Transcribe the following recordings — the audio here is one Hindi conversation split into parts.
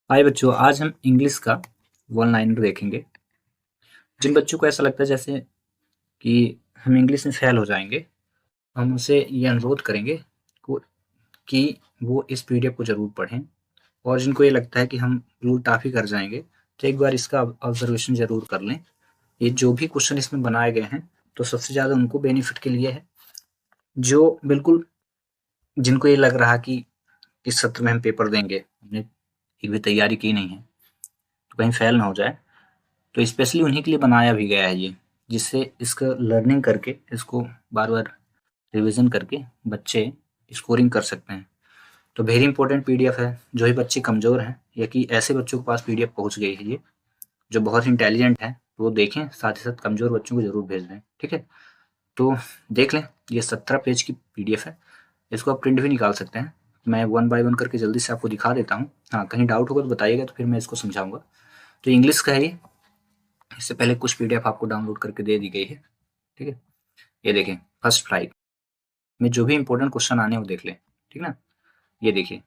हाय बच्चों, आज हम इंग्लिश का वन लाइनर देखेंगे। जिन बच्चों को ऐसा लगता है जैसे कि हम इंग्लिश में फेल हो जाएंगे, हम उनसे ये अनुरोध करेंगे कि वो इस पीडीएफ को ज़रूर पढ़ें। और जिनको ये लगता है कि हम बिल्कुल टाफी कर जाएंगे, तो एक बार इसका ऑब्जर्वेशन ज़रूर कर लें। ये जो भी क्वेश्चन इसमें बनाए गए हैं, तो सबसे ज़्यादा उनको बेनिफिट के लिए है जो बिल्कुल, जिनको ये लग रहा कि इस सत्र में हम पेपर देंगे, हमने एक भी तैयारी की नहीं है तो कहीं फेल ना हो जाए। तो स्पेशली उन्हीं के लिए बनाया भी गया है ये, जिससे इसका लर्निंग करके इसको बार-बार रिवीजन करके बच्चे स्कोरिंग कर सकते हैं। तो वेरी इंपॉर्टेंट पीडीएफ है। जो ही बच्चे कमज़ोर हैं या कि ऐसे बच्चों के पास पीडीएफ पहुँच गई है ये, जो बहुत इंटेलिजेंट हैं, वो देखें, साथ ही साथ कमज़ोर बच्चों को ज़रूर भेज दें, ठीक है? तो देख लें, ये 17 पेज की पीडीएफ है। इसको आप प्रिंट भी निकाल सकते हैं। मैं वन बाय वन करके जल्दी से आपको दिखा देता हूँ। हाँ, कहीं डाउट होगा तो बताइएगा, तो फिर मैं इसको समझाऊँगा। तो इंग्लिश का है ये। इससे पहले कुछ पीडीएफ आपको डाउनलोड करके दे दी गई है, ठीक है? ये देखें, फर्स्ट फ्लाइट में जो भी इंपॉर्टेंट क्वेश्चन आने वो देख लें, ठीक ना? ये देखिए,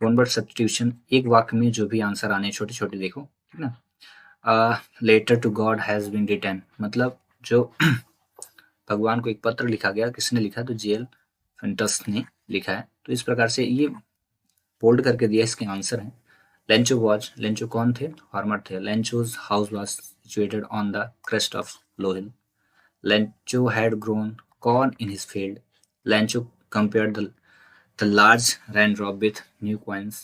वन वर्ड सब्स्टिट्यूशन, एक वाक्य में जो भी आंसर आने छोटे छोटे देखो, ठीक ना? Letter to God has been written, मतलब जो भगवान को एक पत्र लिखा गया, किसने लिखा? तो जेल फेंटस ने लिखा है। तो इस प्रकार से ये बोल्ड करके दिया, इसके आंसर हैं। लेंचो वॉच, लेंचो कौन थे? फार्मर थे। Lencho's house was situated on the crest of low hill. Lencho had grown corn in his field. Lencho compared the large raindrop with new coins.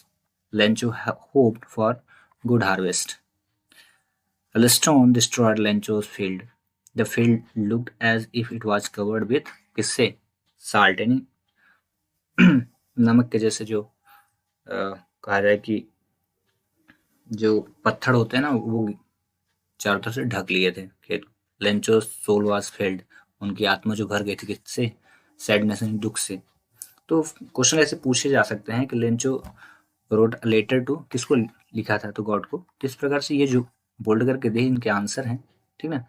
Lencho hoped for good harvest. A stone destroyed Lencho's field. The field looked as if it was covered with किससे? Salt, यानी नमक के जैसे जो कहा जाए कि जो पत्थर होते हैं ना, वो चारों तरफ से ढक लिए थे खेत। लेंचो सोल वाज फेल्ड, उनकी आत्मा जो भर गई थी किससे? सैडनेस, दुख से। तो क्वेश्चन ऐसे पूछे जा सकते हैं कि लेंचो रोट लेटर टू, किसको लिखा था? तो गॉड को। तो इस प्रकार से ये जो बोल्ड करके दे, इनके आंसर हैं, ठीक ना?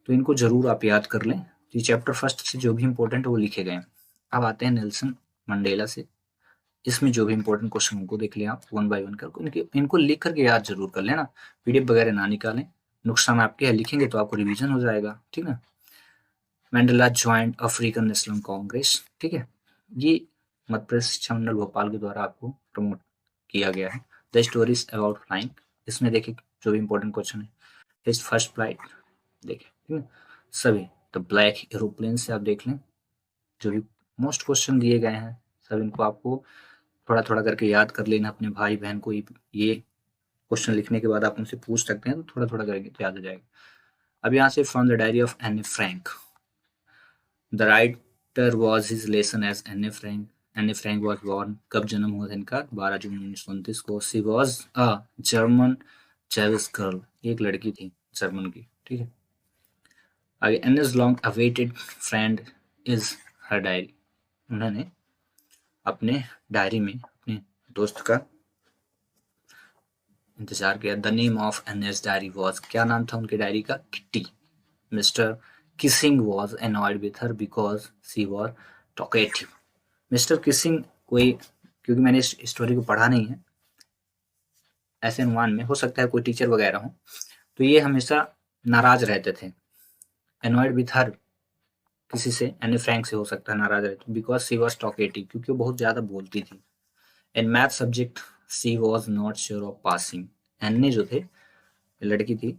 तो इनको जरूर आप याद कर लें। ये चैप्टर फर्स्ट से जो भी इंपॉर्टेंट है वो लिखे गए हैं। अब आते हैं नेल्सन मंडेला से। इसमें जो भी इंपॉर्टेंट क्वेश्चन उनको देख लें आप वन बाय वन कर, इनको लिख करके याद जरूर कर लेना। पीडीएफ वगैरह ना निकालें, नुकसान आपके है, लिखेंगे तो आपको रिवीजन हो जाएगा, ठीक ना? Mandala joint African national Congress, ठीक है? ये मध्य प्रदेश शिक्षा मंडल भोपाल के द्वारा आपको प्रमोट किया गया है। द स्टोरीज अबाउट फ्लाइंग, इसमें देखिए जो भी इंपॉर्टेंट क्वेश्चन है। हिज फर्स्ट फ्लाइट, देखिए, ठीक है? सभी द ब्लैक एरोप्लेन से आप देख लें, जो भी मोस्ट क्वेश्चन दिए गए हैं, सब इनको आपको थोड़ा थोड़ा करके याद कर लेना। अपने भाई बहन को ये क्वेश्चन लिखने के बाद आप उनसे पूछ सकते हैं, तो थोड़ा थोड़ा करेंगे तो याद हो जाएगा। अब यहाँ से from the diary of Anne Frank, the writer was his lesson as Anne Frank. Anne Frank was born, कब जन्म हुआ था इनका? 12 जून 1929 को। She was a German Jewish girl, एक लड़की थी जर्मन की, ठीक है? आगे, Anne's long awaited friend is her diary, उन्होंने अपने डायरी में अपने दोस्त का इंतजार किया। The name of Anne's diary was, क्या नाम था उनके डायरी का? Kitty. Mister Keesing was annoyed with her because she was talkative. Mister Keesing कोई, क्योंकि मैंने इस स्टोरी को पढ़ा नहीं है, ऐसे अनुमान में हो सकता है कोई टीचर वगैरह हो, तो ये हमेशा नाराज रहते थे। annoyed with her, किसी से, एनी फ्रैंक से हो सकता है नाराज रहते, बिकॉज सी वॉज टॉकेटिव, क्योंकि वो बहुत ज्यादा बोलती थी। In math subject she was not sure of passing, एन जो थे, लड़की थी,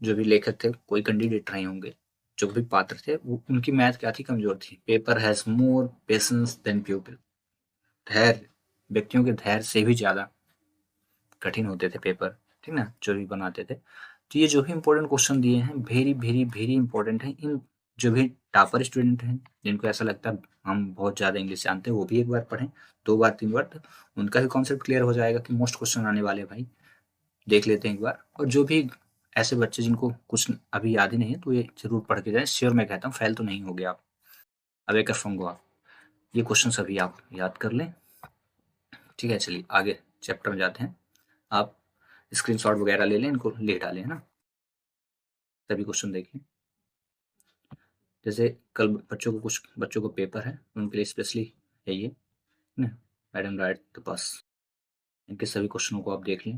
जो भी लेखक थे, कोई कैंडिडेट रहे होंगे, जो भी पात्र थे, वो उनकी मैथ क्या थी? कमजोर थी। Paper has more patience than people, धैर्य, व्यक्तियों के धैर्य से भी ज्यादा कठिन होते थे पेपर, ठीक ना, जो भी बनाते थे। तो ये जो भी इंपॉर्टेंट क्वेश्चन दिए हैं, वेरी वेरी वेरी इंपॉर्टेंट है। इन जो भी टॉपर स्टूडेंट हैं, जिनको ऐसा लगता है हम बहुत ज्यादा इंग्लिश जानते हैं, वो भी एक बार पढ़ें, 2 बार 3 बार, तो उनका भी कॉन्सेप्ट क्लियर हो जाएगा कि मोस्ट क्वेश्चन आने वाले भाई, देख लेते हैं एक बार। और जो भी ऐसे बच्चे जिनको कुछ अभी याद ही नहीं है, तो ये जरूर पढ़ के जाए, श्योर मैं कहता हूँ फेल तो नहीं हो गया आप। अब एक फंगो, ये क्वेश्चन सभी आप याद कर लें, ठीक है? चलिए आगे चैप्टर में जाते हैं। आप स्क्रीनशॉट वगैरह ले लें, इनको लिख डालें, है ना? सभी क्वेश्चन देखें। जैसे कल कुछ बच्चों को पेपर है, उनके लिए स्पेशली है ये, ना? मैडम राइट द बस, इनके सभी क्वेश्चनों को आप देख लें।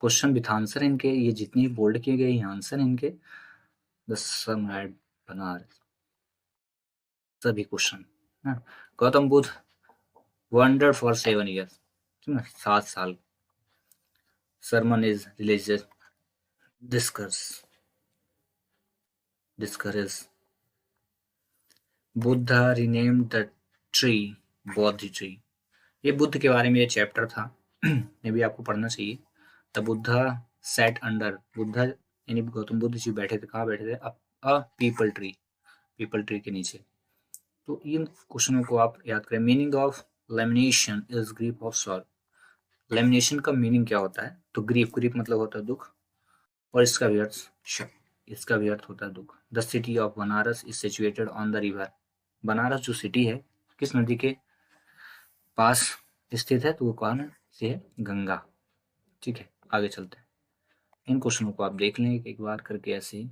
क्वेश्चन विथ आंसर इनके, ये जितनी बोल्ड किए गए ये आंसर इनके, द सम एट बनारस, सभी question. Gautam Buddha wonder for 7 years, 7 साल। sermon is religious discourse, discourse. Buddha renamed the tree bodhi tree। ये बुद्ध के बारे में ये चैप्टर था, ये भी आपको पढ़ना चाहिए। The Buddha sat under, Buddha यानी गौतम बुद्ध जी बैठे थे, कहाँ बैठे थे? A peepal tree, peepal tree के नीचे। तो इन क्वेश्चनों को आप याद करें। Meaning of lamentation is grief of soul. Lamentation का मीनिंग क्या होता है? तो ग्रीफ, ग्रीफ मतलब होता है दुख, और इसका भी अर्थ शक, इसका भी अर्थ होता है दुख। The city of Banaras is situated on the river. Banaras जो सिटी है किस नदी के पास स्थित है? तो वो कौन से है? गंगा। ठीक है, आगे चलते हैं। इन क्वेश्चनों को आप देख लें एक बार करके ऐसे।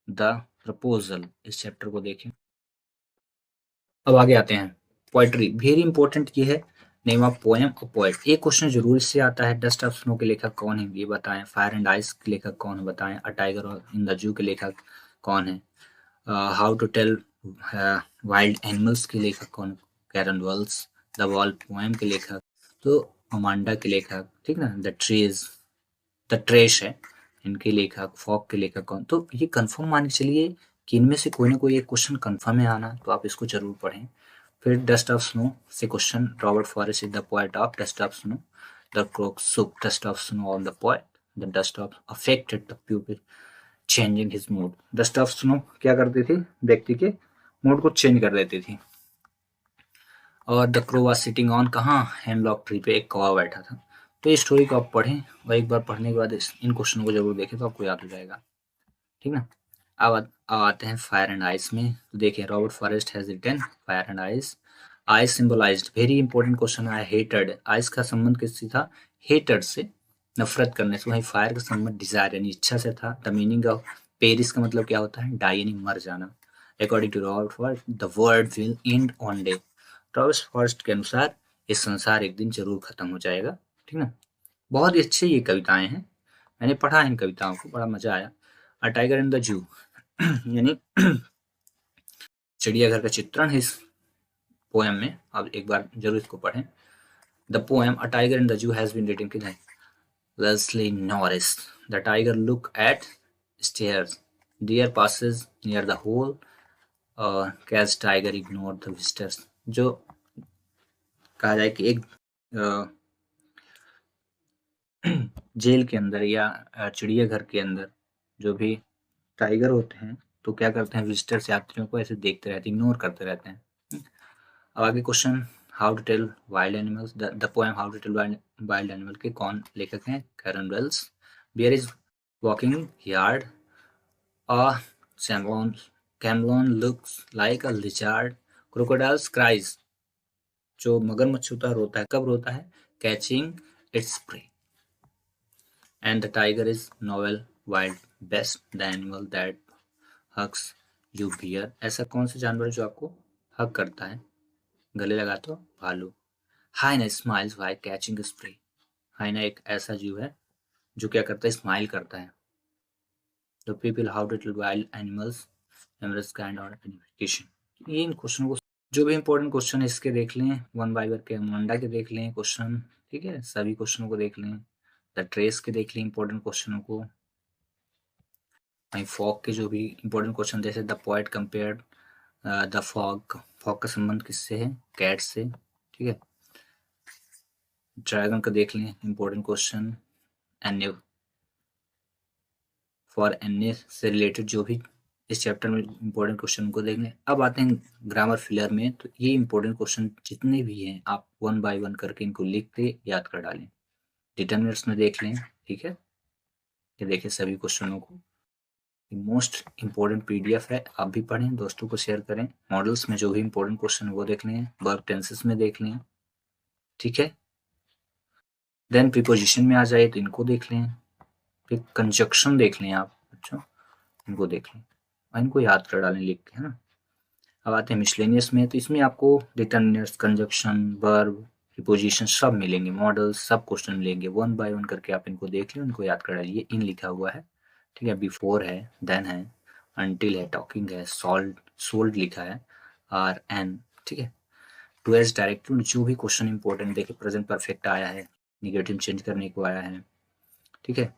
द प्रपोजल, इस चैप्टर को देखें। अब आगे आते हैं। पोएट्री, वेरी इंपॉर्टेंट ये है। नेम ऑफ पोएम और पोएट, एक क्वेश्चन जरूर इससे आता है। डस्ट ऑफ स्नो के लेखक कौन है? ये बताएं। फायर एंड आइस के लेखक कौन है? बताएं। अ टाइगर इन द जू के लेखक कौन है? How to tell wild animals के लेखक कौन? Karen Wells. The ball poem के लेखक तो अमांडा के लेखक, ठीक ना। द ट्रीज, द ट्रेश है इनके लेखक। फॉग के लेखक कौन? तो ये कंफर्म मान के चलिए कि इनमें से कोई ना कोई एक क्वेश्चन कंफर्म है आना, तो आप इसको जरूर पढ़ें। फिर डस्ट ऑफ स्नो से question, Robert Frost is the poet of dust of snow. The crow shook dust of snow on the poet. The dust of affected the people changing his mood. Dust of snow क्या करती थी? व्यक्ति के मूड को चेंज कर देती थी। और the crow was sitting on, कहाँ? हेमलॉक ट्री पे एक कौवा बैठा था। तो ये स्टोरी को आप पढ़ें और एक बार पढ़ने के बाद इन क्वेश्चनों को जरूर देखें तो आपको याद हो जाएगा, ठीक ना। अब आते हैं फायर एंड आइस में। तो देखिए, Robert Frost has written fire and ice. Ice symbolized, very important question है, हेटेड। आइस का संबंध किससे था? हेटेड से, नफरत करने से। वहीं फायर का संबंध डिजायर यानी इच्छा से था। द मीनिंग ऑफ पेरिस का मतलब क्या होता है? डाई यानी मर जाना। According to Robert Frost the world will end one day. Robert Frost के अनुसार ये संसार एक दिन जरूर खत्म हो जाएगा, ठीक ना। बहुत ही अच्छी ये कविताएं हैं, मैंने पढ़ा इन कविताओं को, बड़ा मजा आया। अ टाइगर इन द जू यानी चिड़ियाघर का चित्रण है इस पोएम में। आप एक बार जरूर इसको पढ़ें। The poem a tiger in the zoo has been written by Leslie Norris. The tiger look at stars, deer passes near the hole, caged tiger ignore the visitors. जो कहा जाए कि एक जेल के अंदर या चिड़ियाघर के अंदर जो भी टाइगर होते हैं तो क्या करते हैं? विजिटर्स, यात्रियों को ऐसे देखते रहते हैं, इग्नोर करते रहते हैं। अब आगे question, how to tell wild animals. The poem how to tell wild animal के कौन लेखक हैं? Karen Wells. Bear is walking yard, a chameleon looks like a lizard, crocodiles cries, जो मगरमच्छ होता है रोता है, कब रोता है? Catching its prey. And the tiger is noble wild beast, the animal that hugs you bear. ऐसा कौन सा जानवर है जो आपको हग करता है, गले लगा? तो भालू। हाइना स्माइल्स व्हाइल कैचिंग स्प्रे। हाइना एक ऐसा जीव है जो क्या करता है? स्माइल करता है। The people how to tell wild animals humorous kind और आइडेंटिफिकेशन। ये इन क्वेश्चन को, जो भी इंपॉर्टेंट क्वेश्चन है इसके देख लें, वन बाय वन के मंडा के देख लें क्वेश्चन, ठीक है, सभी क्वेश्चनों को देख लें। द ट्रेस के देख लें इंपॉर्टेंट क्वेश्चनों को। वहीं फॉग के जो भी इंपॉर्टेंट क्वेश्चन, जैसे the poet compared the fog, fog का संबंध किससे है? कैट से, ठीक है। ड्रैगन का देख लें important question. N for N से रिलेटेड जो भी इस चैप्टर में इंपॉर्टेंट क्वेश्चन को देख लें। अब आते हैं ग्रामर फिलर में। तो ये इंपॉर्टेंट क्वेश्चन जितने भी हैं आप वन बाय वन करके इनको लिख के याद कर डालें। डिटर्मिनर्स में देख लें, ठीक है, ये देखिए सभी क्वेश्चनों को। मोस्ट इंपॉर्टेंट पीडीएफ है, आप भी पढ़ें, दोस्तों को शेयर करें। मॉडल्स में जो भी इंपॉर्टेंट क्वेश्चन है वो देख लें, वर्ब टेंसेस में देख लें, ठीक है। देन प्रीपोजिशन में आ जाए तो इनको देख लें। फिर कंजक्शन देख लें आप बच्चों, इनको देख लें और इनको याद कर डालें लिख के, है ना। अब आते हैं मिसलेनियस में। तो इसमें आपको डिटर्मिनर्स, कंजक्शन, वर्ब, प्रीपोजिशन सब मिलेंगे, मॉडल सब क्वेश्चन मिलेंगे। 1 बाय 1 करके आप इनको देख लें, इनको याद कर डालिए। इन लिखा हुआ है, ठीक है, बिफोर है, देन है, अंटिल है, टॉकिंग है, सोल्ड लिखा है, आर एन, ठीक है। टू एज डायरेक्ट जो भी क्वेश्चन इंपॉर्टेंट देखिए, प्रेजेंट परफेक्ट आया है, निगेटिव चेंज करने को आया है, ठीक है,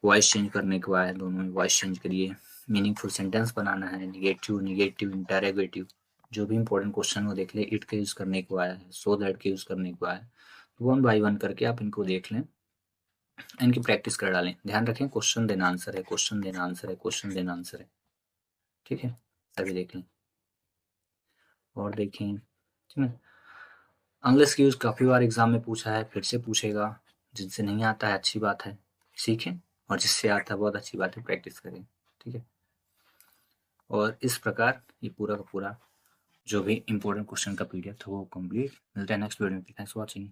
वॉइस चेंज करने को आया है, दोनों में वॉइस चेंज करिए। मीनिंगफुल सेंटेंस बनाना है, निगेटिव निगेटिव इंटरोगेटिव जो भी इंपॉर्टेंट क्वेश्चन वो देख ले। इट का यूज करने को आया है, सो दैट का यूज करने को आया है। 1 बाय 1 करके आप इनको देख लें, इनकी प्रैक्टिस कर डालें। ध्यान रखें क्वेश्चन देना आंसर है, क्वेश्चन देना आंसर है, क्वेश्चन देना आंसर है, ठीक है। सभी देख लें और देखें, ठीक है। अनलेस की यूज काफी बार एग्जाम में पूछा है, फिर से पूछेगा। जिनसे नहीं आता है अच्छी बात है, सीखें, और जिससे आता है बहुत अच्छी बात है, प्रैक्टिस करें, ठीक है। और इस प्रकार ये पूरा का पूरा जो भी इंपॉर्टेंट क्वेश्चन का पीडीएफ था वो कंप्लीट। मिलते हैं नेक्स्ट वीडियो में। Thanks for watching.